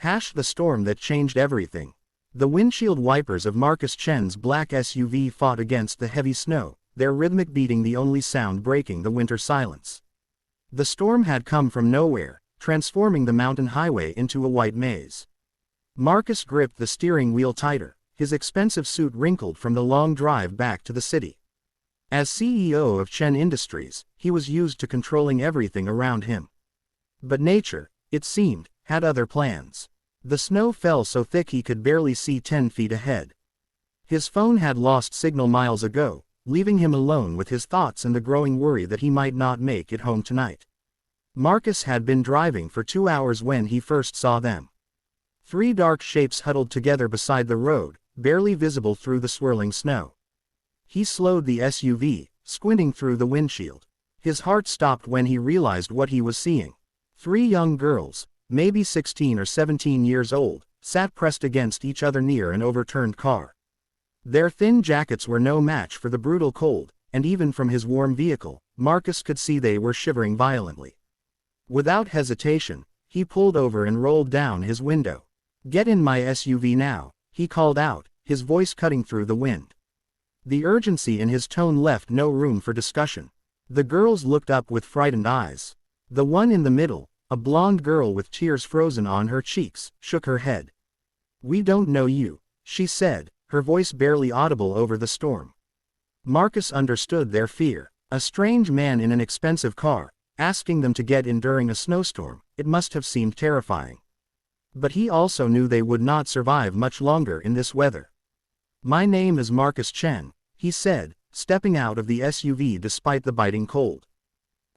The storm that changed everything. The windshield wipers of Marcus Chen's black SUV fought against the heavy snow, their rhythmic beating the only sound breaking the winter silence. The storm had come from nowhere, transforming the mountain highway into a white maze. Marcus gripped the steering wheel tighter, his expensive suit wrinkled from the long drive back to the city. As CEO of Chen Industries, he was used to controlling everything around him. But nature, it seemed, had other plans. The snow fell so thick he could barely see 10 feet ahead. His phone had lost signal miles ago, leaving him alone with his thoughts and the growing worry that he might not make it home tonight. Marcus had been driving for 2 hours when he first saw them. 3 dark shapes huddled together beside the road, barely visible through the swirling snow. He slowed the SUV, squinting through the windshield. His heart stopped when he realized what he was seeing. 3 young girls, maybe 16 or 17 years old, sat pressed against each other near an overturned car. Their thin jackets were no match for the brutal cold, and even from his warm vehicle, Marcus could see they were shivering violently. Without hesitation, he pulled over and rolled down his window. "Get in my SUV now," he called out, his voice cutting through the wind. The urgency in his tone left no room for discussion. The girls looked up with frightened eyes. The one in the middle, a blonde girl with tears frozen on her cheeks, shook her head. "We don't know you," she said, her voice barely audible over the storm. Marcus understood their fear. A strange man in an expensive car, asking them to get in during a snowstorm, it must have seemed terrifying. But he also knew they would not survive much longer in this weather. "My name is Marcus Chen," he said, stepping out of the SUV despite the biting cold.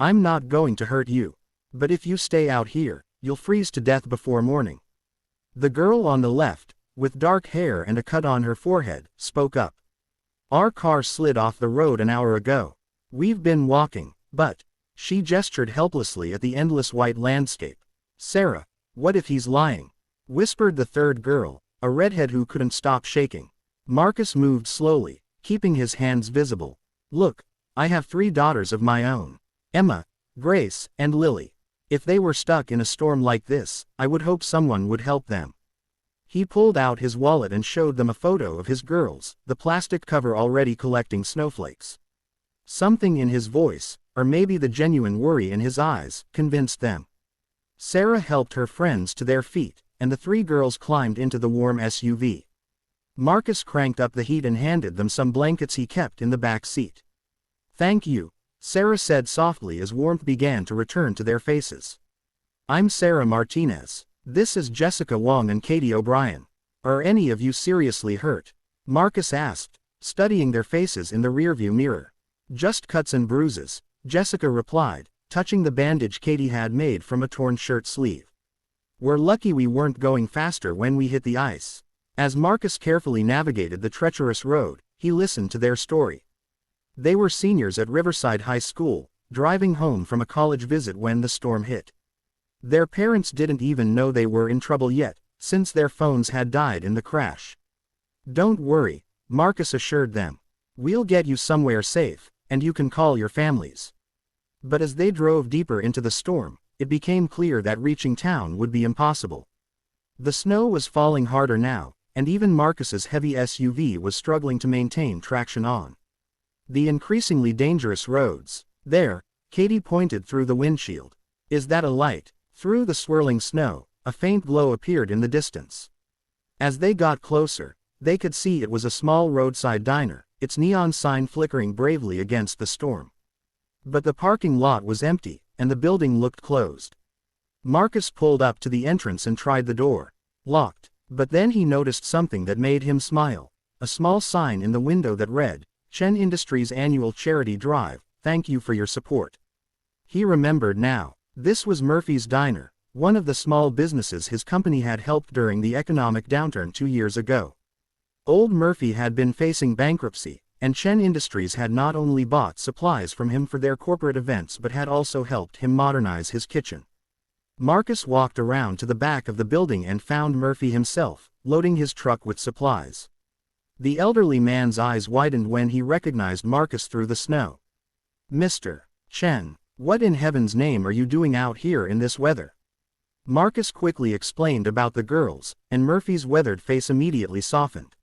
"I'm not going to hurt you. But if you stay out here, you'll freeze to death before morning." The girl on the left, with dark hair and a cut on her forehead, spoke up. "Our car slid off the road an hour ago. We've been walking, but..." She gestured helplessly at the endless white landscape. "Sarah, what if he's lying?" whispered the third girl, a redhead who couldn't stop shaking. Marcus moved slowly, keeping his hands visible. "Look, I have 3 daughters of my own. Emma, Grace, and Lily. If they were stuck in a storm like this, I would hope someone would help them." He pulled out his wallet and showed them a photo of his girls, the plastic cover already collecting snowflakes. Something in his voice, or maybe the genuine worry in his eyes, convinced them. Sarah helped her friends to their feet, and the 3 girls climbed into the warm SUV. Marcus cranked up the heat and handed them some blankets he kept in the back seat. "Thank you," Sarah said softly as warmth began to return to their faces. "I'm Sarah Martinez. This is Jessica Wong and Katie O'Brien. Are any of you seriously hurt?" Marcus asked, studying their faces in the rearview mirror. "Just cuts and bruises," Jessica replied, touching the bandage Katie had made from a torn shirt sleeve. "We're lucky we weren't going faster when we hit the ice." As Marcus carefully navigated the treacherous road, he listened to their story. They were seniors at Riverside High School, driving home from a college visit when the storm hit. Their parents didn't even know they were in trouble yet, since their phones had died in the crash. "Don't worry," Marcus assured them. "We'll get you somewhere safe, and you can call your families." But as they drove deeper into the storm, it became clear that reaching town would be impossible. The snow was falling harder now, and even Marcus's heavy SUV was struggling to maintain traction on the increasingly dangerous roads. "There," Katie pointed through the windshield. "Is that a light?" Through the swirling snow, a faint glow appeared in the distance. As they got closer, they could see it was a small roadside diner, its neon sign flickering bravely against the storm. But the parking lot was empty, and the building looked closed. Marcus pulled up to the entrance and tried the door. Locked. But then he noticed something that made him smile. A small sign in the window that read, "Chen Industries Annual Charity Drive, thank you for your support." He remembered now. This was Murphy's Diner, one of the small businesses his company had helped during the economic downturn 2 years ago. Old Murphy had been facing bankruptcy, and Chen Industries had not only bought supplies from him for their corporate events but had also helped him modernize his kitchen. Marcus walked around to the back of the building and found Murphy himself, loading his truck with supplies. The elderly man's eyes widened when he recognized Marcus through the snow. "Mr. Chen, what in heaven's name are you doing out here in this weather?" Marcus quickly explained about the girls, and Murphy's weathered face immediately softened.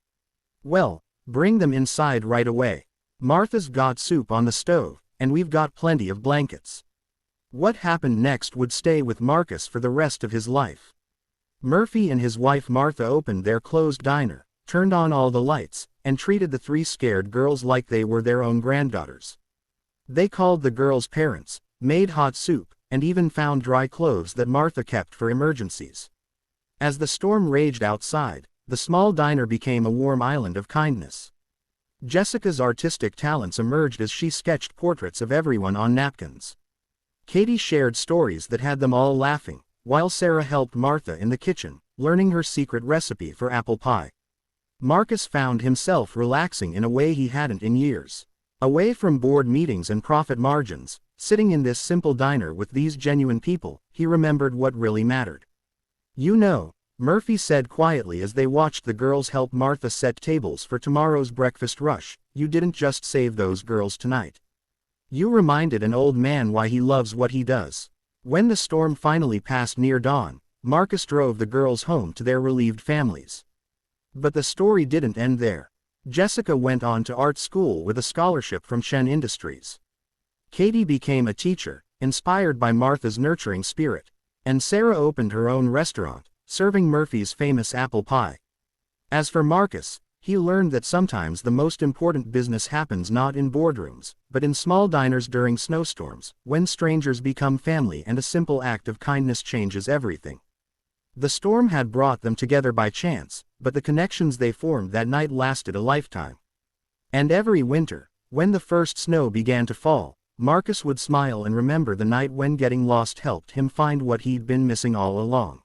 "Well, bring them inside right away. Martha's got soup on the stove, and we've got plenty of blankets." What happened next would stay with Marcus for the rest of his life. Murphy and his wife Martha opened their closed diner, turned on all the lights, and treated the three scared girls like they were their own granddaughters. They called the girls' parents, made hot soup, and even found dry clothes that Martha kept for emergencies. As the storm raged outside, the small diner became a warm island of kindness. Jessica's artistic talents emerged as she sketched portraits of everyone on napkins. Katie shared stories that had them all laughing, while Sarah helped Martha in the kitchen, learning her secret recipe for apple pie. Marcus found himself relaxing in a way he hadn't in years. Away from board meetings and profit margins, sitting in this simple diner with these genuine people, he remembered what really mattered. "You know," Murphy said quietly as they watched the girls help Martha set tables for tomorrow's breakfast rush, "you didn't just save those girls tonight. You reminded an old man why he loves what he does." When the storm finally passed near dawn, Marcus drove the girls home to their relieved families. But the story didn't end there. Jessica went on to art school with a scholarship from Shen Industries. Katie became a teacher, inspired by Martha's nurturing spirit. And Sarah opened her own restaurant, serving Murphy's famous apple pie. As for Marcus, he learned that sometimes the most important business happens not in boardrooms, but in small diners during snowstorms, when strangers become family and a simple act of kindness changes everything. The storm had brought them together by chance, but the connections they formed that night lasted a lifetime. And every winter, when the first snow began to fall, Marcus would smile and remember the night when getting lost helped him find what he'd been missing all along.